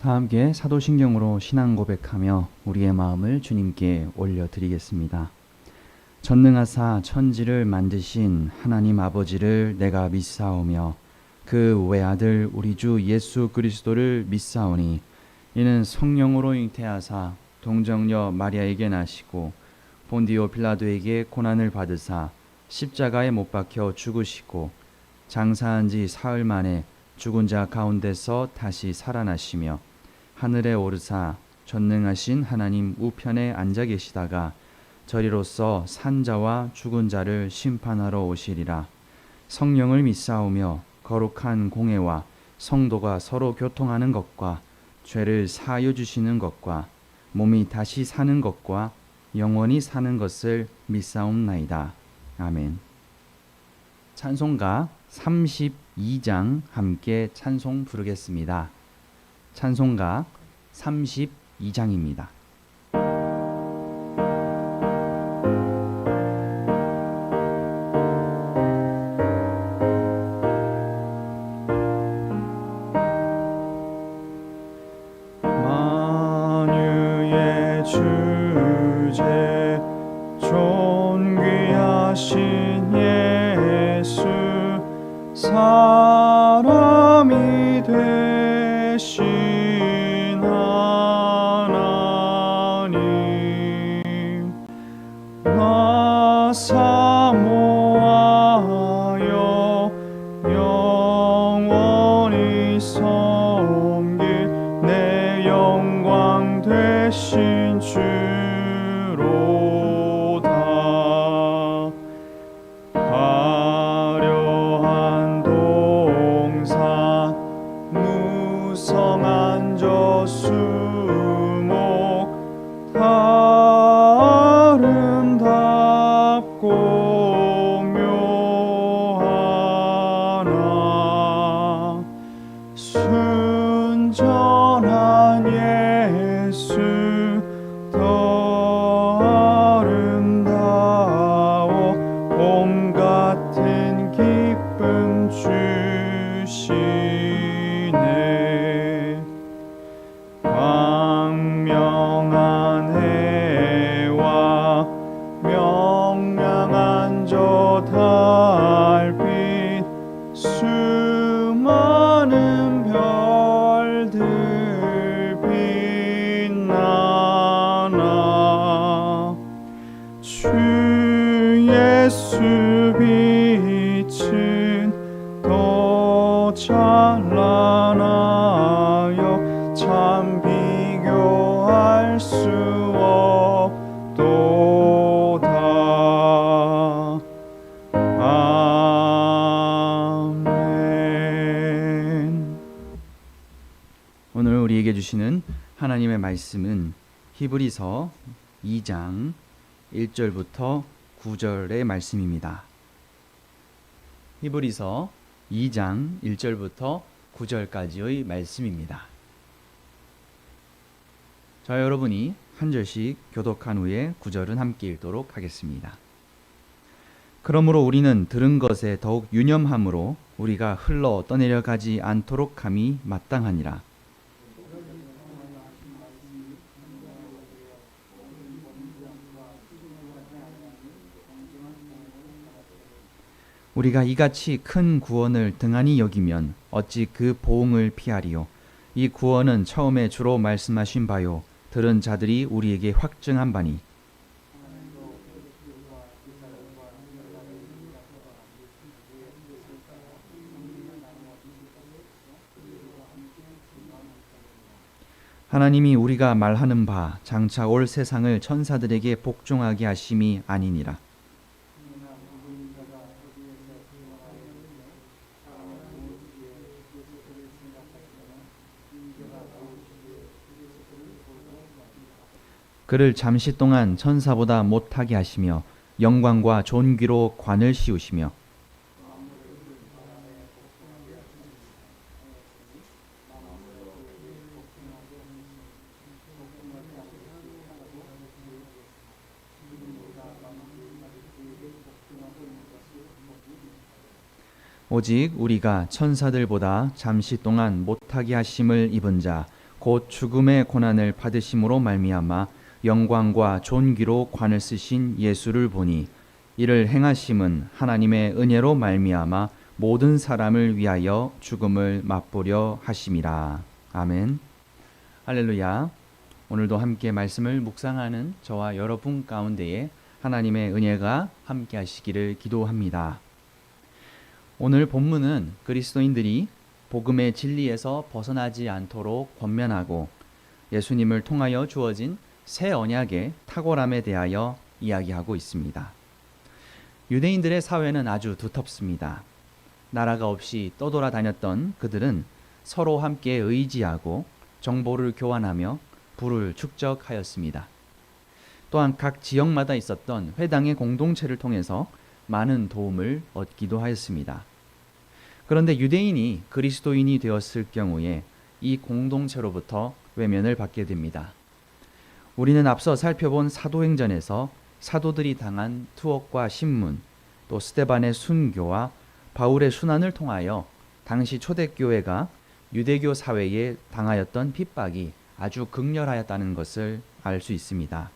다 함께 사도신경으로 신앙 고백하며 우리의 마음을 주님께 올려드리겠습니다. 전능하사 천지를 만드신 하나님 아버지를 내가 믿사오며 그 외아들 우리 주 예수 그리스도를 믿사오니 이는 성령으로 잉태하사 동정녀 마리아에게 나시고 본디오 빌라도에게 고난을 받으사 십자가에 못 박혀 죽으시고 장사한 지 사흘 만에 죽은 자 가운데서 다시 살아나시며 하늘에 오르사 전능하신 하나님 우편에 앉아 계시다가 저리로서 산 자와 죽은 자를 심판하러 오시리라. 성령을 믿사오며 거룩한 공회와 성도가 서로 교통하는 것과 죄를 사하여 주시는 것과 몸이 다시 사는 것과 영원히 사는 것을 믿사옵나이다. 아멘. 찬송가 32장 함께 찬송 부르겠습니다. 찬송가 32장입니다. 만유의 주제 존귀하신 예수 사람이 되신 하나님 나 사모하여 영원히 섬길 내 영광 되신 주로다. 화려한 동산 무성한 저수목 다 아름답고 묘하나 순전한 예수 더 아름다워 봄 같은 기쁨 주시네. 광명한 해와 명량한 저 달빛 수많은 별들 빛나나 주 예수 빛은 더 찬란하여 참 비교할 수 없도다. 아멘. 오늘 우리에게 주시는 하나님의 말씀은 히브리서 2장 1절부터 9절의 말씀입니다. 히브리서 2장 1절부터 9절까지의 말씀입니다. 자, 여러분이 한 절씩 교독한 후에 9절은 함께 읽도록 하겠습니다. 그러므로 우리는 들은 것에 더욱 유념함으로 우리가 흘러 떠내려가지 않도록 함이 마땅하니라. 우리가 이같이 큰 구원을 등한히 여기면 어찌 그 보응을 피하리요. 이 구원은 처음에 주로 말씀하신 바요 들은 자들이 우리에게 확증한 바니 하나님이 우리가 말하는 바 장차 올 세상을 천사들에게 복종하게 하심이 아니니라. 그를 잠시 동안 천사보다 못하게 하시며 영광과 존귀로 관을 씌우시며 오직 우리가 천사들보다 잠시 동안 못하게 하심을 입은 자 곧 죽음의 고난을 받으심으로 말미암아 영광과 존귀로 관을 쓰신 예수를 보니 이를 행하심은 하나님의 은혜로 말미암아 모든 사람을 위하여 죽음을 맛보려 하심이라. 아멘. 할렐루야. 오늘도 함께 말씀을 묵상하는 저와 여러분 가운데에 하나님의 은혜가 함께 하시기를 기도합니다. 오늘 본문은 그리스도인들이 복음의 진리에서 벗어나지 않도록 권면하고 예수님을 통하여 주어진 새 언약의 탁월함에 대하여 이야기하고 있습니다. 유대인들의 사회는 아주 두텁습니다. 나라가 없이 떠돌아다녔던 그들은 서로 함께 의지하고 정보를 교환하며 부를 축적하였습니다. 또한 각 지역마다 있었던 회당의 공동체를 통해서 많은 도움을 얻기도 하였습니다. 그런데 유대인이 그리스도인이 되었을 경우에 이 공동체로부터 외면을 받게 됩니다. 우리는 앞서 살펴본 사도행전에서 사도들이 당한 투옥과 신문, 또 스데반의 순교와 바울의 순환을 통하여 당시 초대교회가 유대교 사회에 당하였던 핍박이 아주 극렬하였다는 것을 알 수 있습니다.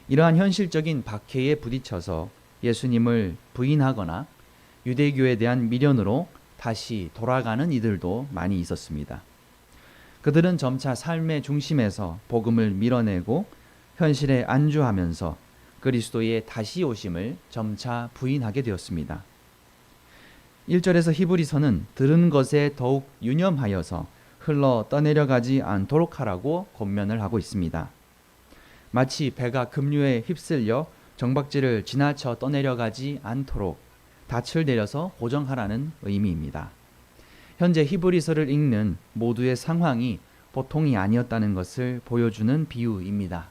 이러한 현실적인 박해에 부딪혀서 예수님을 부인하거나 유대교에 대한 미련으로 다시 돌아가는 이들도 많이 있었습니다. 그들은 점차 삶의 중심에서 복음을 밀어내고 현실에 안주하면서 그리스도의 다시 오심을 점차 부인하게 되었습니다. 1절에서 히브리서는 들은 것에 더욱 유념하여서 흘러 떠내려가지 않도록 하라고 권면을 하고 있습니다. 마치 배가 급류에 휩쓸려 정박지를 지나쳐 떠내려가지 않도록 닻을 내려서 고정하라는 의미입니다. 현재 히브리서를 읽는 모두의 상황이 보통이 아니었다는 것을 보여주는 비유입니다.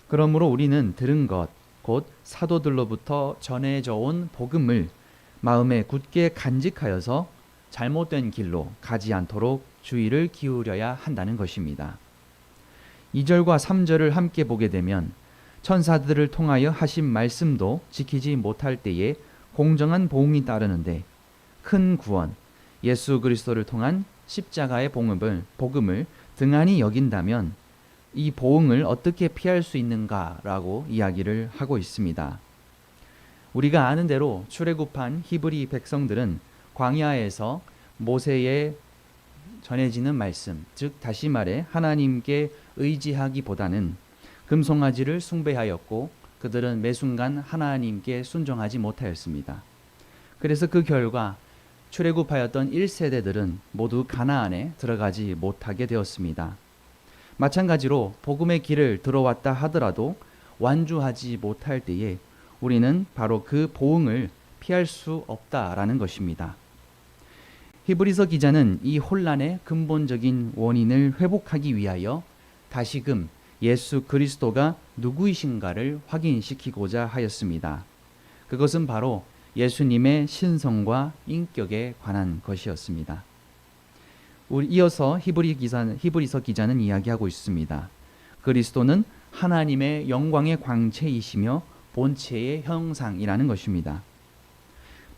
그러므로 우리는 들은 것, 곧 사도들로부터 전해져 온 복음을 마음에 굳게 간직하여서 잘못된 길로 가지 않도록 주의를 기울여야 한다는 것입니다. 2절과 3절을 함께 보게 되면 천사들을 통하여 하신 말씀도 지키지 못할 때에 공정한 보응이 따르는데 큰 구원, 예수 그리스도를 통한 십자가의 복음을 등한히 여긴다면 이 보응을 어떻게 피할 수 있는가라고 이야기를 하고 있습니다. 우리가 아는 대로 출애굽한 히브리 백성들은 광야에서 모세의 전해지는 말씀, 즉 다시 말해 하나님께 의지하기보다는 금송아지를 숭배하였고 그들은 매순간 하나님께 순종하지 못하였습니다. 그래서 그 결과 출애굽하였던 1세대들은 모두 가나안에 들어가지 못하게 되었습니다. 마찬가지로 복음의 길을 들어왔다 하더라도 완주하지 못할 때에 우리는 바로 그 보응을 피할 수 없다라는 것입니다. 히브리서 기자는 이 혼란의 근본적인 원인을 회복하기 위하여 다시금 예수 그리스도가 누구이신가를 확인시키고자 하였습니다. 그것은 바로 예수님의 신성과 인격에 관한 것이었습니다. 이어서 히브리서 기자는 이야기하고 있습니다. 그리스도는 하나님의 영광의 광채이시며 본체의 형상이라는 것입니다.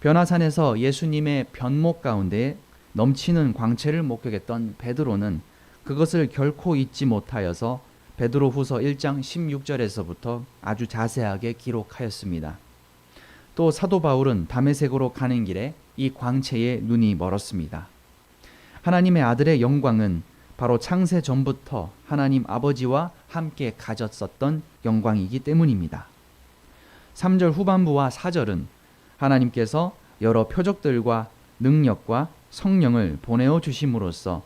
변화산에서 예수님의 변목 가운데 넘치는 광채를 목격했던 베드로는 그것을 결코 잊지 못하여서 베드로후서 1장 16절에서부터 아주 자세하게 기록하였습니다. 또 사도 바울은 다메섹으로 가는 길에 이 광채에 눈이 멀었습니다. 하나님의 아들의 영광은 바로 창세 전부터 하나님 아버지와 함께 가졌었던 영광이기 때문입니다. 3절 후반부와 4절은 하나님께서 여러 표적들과 능력과 성령을 보내어 주심으로써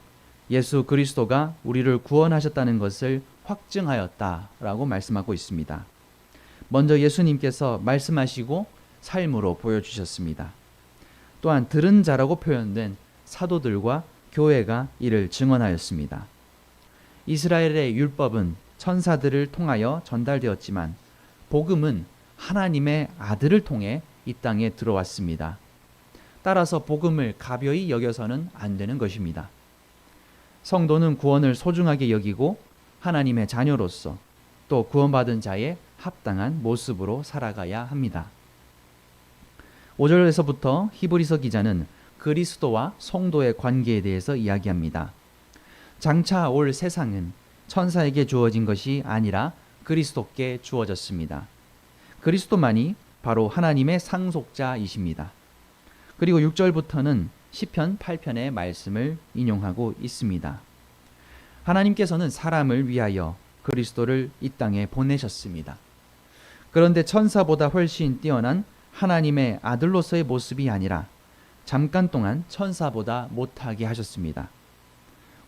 예수 그리스도가 우리를 구원하셨다는 것을 확증하였다라고 말씀하고 있습니다. 먼저 예수님께서 말씀하시고 삶으로 보여주셨습니다. 또한 들은 자라고 표현된 사도들과 교회가 이를 증언하였습니다. 이스라엘의 율법은 천사들을 통하여 전달되었지만 복음은 하나님의 아들을 통해 이 땅에 들어왔습니다. 따라서 복음을 가벼이 여겨서는 안 되는 것입니다. 성도는 구원을 소중하게 여기고 하나님의 자녀로서 또 구원받은 자의 합당한 모습으로 살아가야 합니다. 5절에서부터 히브리서 기자는 그리스도와 성도의 관계에 대해서 이야기합니다. 장차 올 세상은 천사에게 주어진 것이 아니라 그리스도께 주어졌습니다. 그리스도만이 바로 하나님의 상속자이십니다. 그리고 6절부터는 시편 8편의 말씀을 인용하고 있습니다. 하나님께서는 사람을 위하여 그리스도를 이 땅에 보내셨습니다. 그런데 천사보다 훨씬 뛰어난 하나님의 아들로서의 모습이 아니라 잠깐 동안 천사보다 못하게 하셨습니다.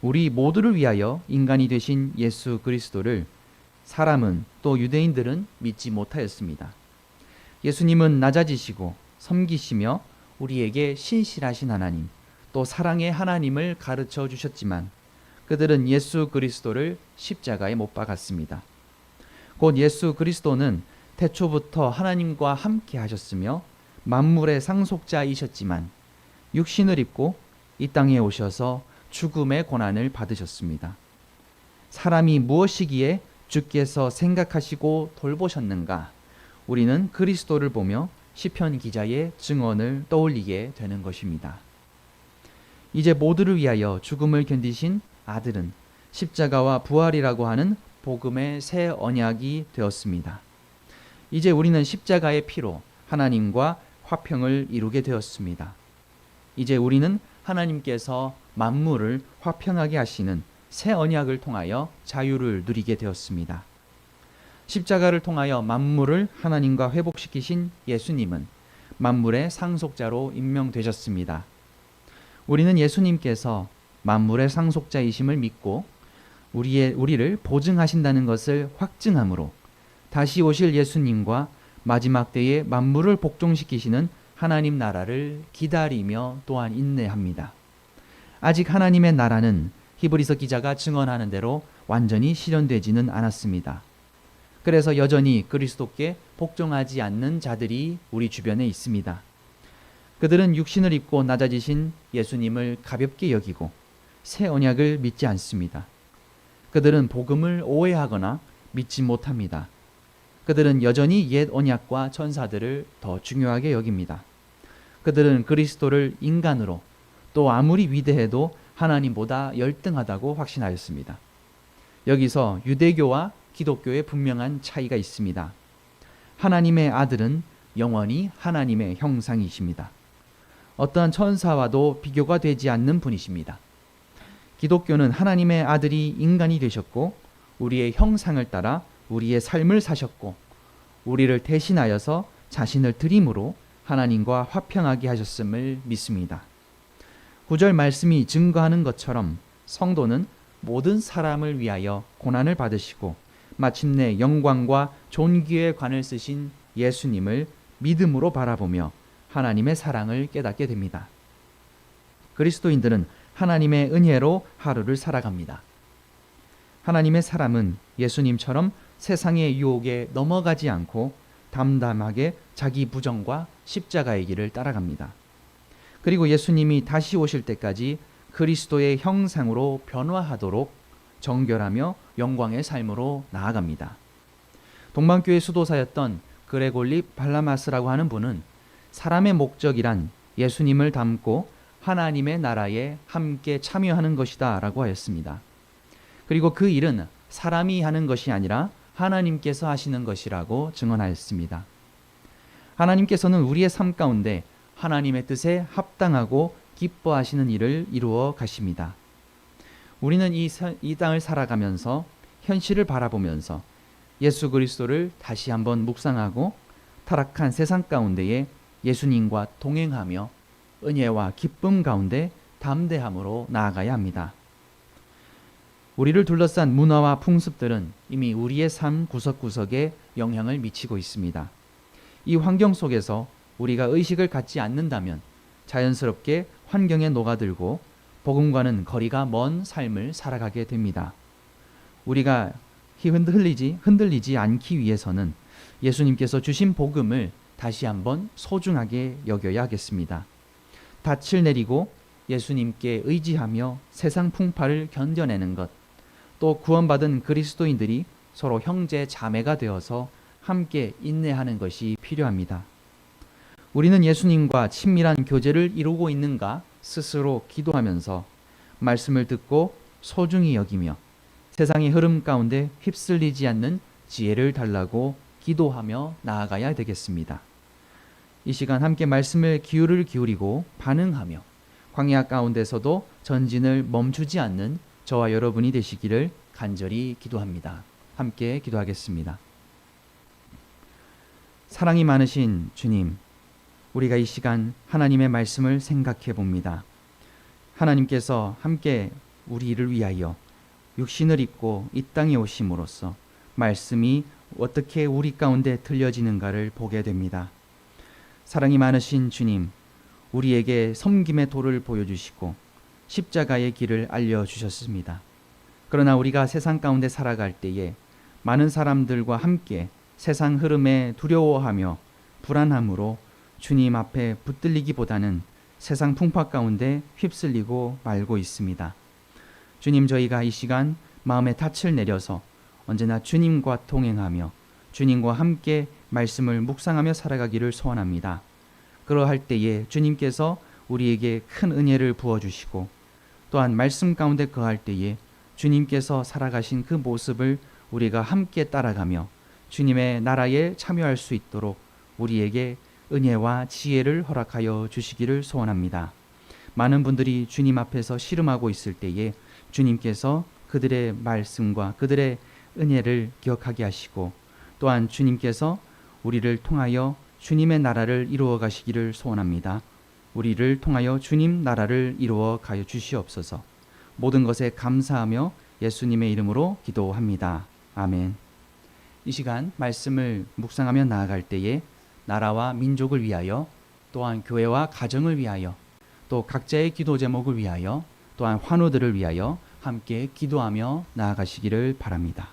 우리 모두를 위하여 인간이 되신 예수 그리스도를 사람은 또 유대인들은 믿지 못하였습니다. 예수님은 낮아지시고 섬기시며 우리에게 신실하신 하나님, 또 사랑의 하나님을 가르쳐 주셨지만 그들은 예수 그리스도를 십자가에 못 박았습니다. 곧 예수 그리스도는 태초부터 하나님과 함께 하셨으며 만물의 상속자이셨지만 육신을 입고 이 땅에 오셔서 죽음의 고난을 받으셨습니다. 사람이 무엇이기에 주께서 생각하시고 돌보셨는가? 우리는 그리스도를 보며 시편 기자의 증언을 떠올리게 되는 것입니다. 이제 모두를 위하여 죽음을 견디신 아들은 십자가와 부활이라고 하는 복음의 새 언약이 되었습니다. 이제 우리는 십자가의 피로 하나님과 화평을 이루게 되었습니다. 이제 우리는 하나님께서 만물을 화평하게 하시는 새 언약을 통하여 자유를 누리게 되었습니다. 십자가를 통하여 만물을 하나님과 회복시키신 예수님은 만물의 상속자로 임명되셨습니다. 우리는 예수님께서 만물의 상속자이심을 믿고 우리를 보증하신다는 것을 확증함으로 다시 오실 예수님과 마지막 때에 만물을 복종시키시는 하나님 나라를 기다리며 또한 인내합니다. 아직 하나님의 나라는 히브리서 기자가 증언하는 대로 완전히 실현되지는 않았습니다. 그래서 여전히 그리스도께 복종하지 않는 자들이 우리 주변에 있습니다. 그들은 육신을 입고 낮아지신 예수님을 가볍게 여기고 새 언약을 믿지 않습니다. 그들은 복음을 오해하거나 믿지 못합니다. 그들은 여전히 옛 언약과 천사들을 더 중요하게 여깁니다. 그들은 그리스도를 인간으로 또 아무리 위대해도 하나님보다 열등하다고 확신하였습니다. 여기서 유대교와 기독교의 분명한 차이가 있습니다. 하나님의 아들은 영원히 하나님의 형상이십니다. 어떠한 천사와도 비교가 되지 않는 분이십니다. 기독교는 하나님의 아들이 인간이 되셨고 우리의 형상을 따라 우리의 삶을 사셨고 우리를 대신하여서 자신을 드림으로 하나님과 화평하게 하셨음을 믿습니다. 9절 말씀이 증거하는 것처럼 성도는 모든 사람을 위하여 고난을 받으시고 마침내 영광과 존귀의 관을 쓰신 예수님을 믿음으로 바라보며 하나님의 사랑을 깨닫게 됩니다. 그리스도인들은 하나님의 은혜로 하루를 살아갑니다. 하나님의 사람은 예수님처럼 세상의 유혹에 넘어가지 않고 담담하게 자기 부정과 십자가의 길을 따라갑니다. 그리고 예수님이 다시 오실 때까지 그리스도의 형상으로 변화하도록 정결하며 영광의 삶으로 나아갑니다. 동방교회 수도사였던 그레골리 발라마스라고 하는 분은 사람의 목적이란 예수님을 닮고 하나님의 나라에 함께 참여하는 것이다 라고 하였습니다. 그리고 그 일은 사람이 하는 것이 아니라 하나님께서 하시는 것이라고 증언하였습니다. 하나님께서는 우리의 삶 가운데 하나님의 뜻에 합당하고 기뻐하시는 일을 이루어 가십니다. 우리는 이 땅을 살아가면서 현실을 바라보면서 예수 그리스도를 다시 한번 묵상하고 타락한 세상 가운데에 예수님과 동행하며 은혜와 기쁨 가운데 담대함으로 나아가야 합니다. 우리를 둘러싼 문화와 풍습들은 이미 우리의 삶 구석구석에 영향을 미치고 있습니다. 이 환경 속에서 우리가 의식을 갖지 않는다면 자연스럽게 환경에 녹아들고 복음과는 거리가 먼 삶을 살아가게 됩니다. 우리가 흔들리지 않기 위해서는 예수님께서 주신 복음을 다시 한번 소중하게 여겨야 하겠습니다. 닻을 내리고 예수님께 의지하며 세상 풍파를 견뎌내는 것, 또 구원받은 그리스도인들이 서로 형제 자매가 되어서 함께 인내하는 것이 필요합니다. 우리는 예수님과 친밀한 교제를 이루고 있는가 스스로 기도하면서 말씀을 듣고 소중히 여기며 세상의 흐름 가운데 휩쓸리지 않는 지혜를 달라고 기도하며 나아가야 되겠습니다. 이 시간 함께 말씀을 기울이고 반응하며 광야 가운데서도 전진을 멈추지 않는 저와 여러분이 되시기를 간절히 기도합니다. 함께 기도하겠습니다. 사랑이 많으신 주님, 우리가 이 시간 하나님의 말씀을 생각해 봅니다. 하나님께서 함께 우리를 위하여 육신을 입고 이 땅에 오심으로써 말씀이 어떻게 우리 가운데 들려지는가를 보게 됩니다. 사랑이 많으신 주님, 우리에게 섬김의 도를 보여주시고 십자가의 길을 알려주셨습니다. 그러나 우리가 세상 가운데 살아갈 때에 많은 사람들과 함께 세상 흐름에 두려워하며 불안함으로 주님 앞에 붙들리기보다는 세상 풍파 가운데 휩쓸리고 말고 있습니다. 주님, 저희가 이 시간 마음의 닻을 내려서 언제나 주님과 동행하며 주님과 함께 말씀을 묵상하며 살아가기를 소원합니다. 그러할 때에 주님께서 우리에게 큰 은혜를 부어주시고 또한 말씀 가운데 거할 때에 주님께서 살아가신 그 모습을 우리가 함께 따라가며 주님의 나라에 참여할 수 있도록 우리에게 은혜와 지혜를 허락하여 주시기를 소원합니다. 많은 분들이 주님 앞에서 씨름하고 있을 때에 주님께서 그들의 말씀과 그들의 은혜를 기억하게 하시고 또한 주님께서 우리를 통하여 주님의 나라를 이루어 가시기를 소원합니다. 우리를 통하여 주님 나라를 이루어 가여 주시옵소서. 모든 것에 감사하며 예수님의 이름으로 기도합니다. 아멘. 이 시간 말씀을 묵상하며 나아갈 때에 나라와 민족을 위하여 또한 교회와 가정을 위하여 또 각자의 기도 제목을 위하여 또한 환우들을 위하여 함께 기도하며 나아가시기를 바랍니다.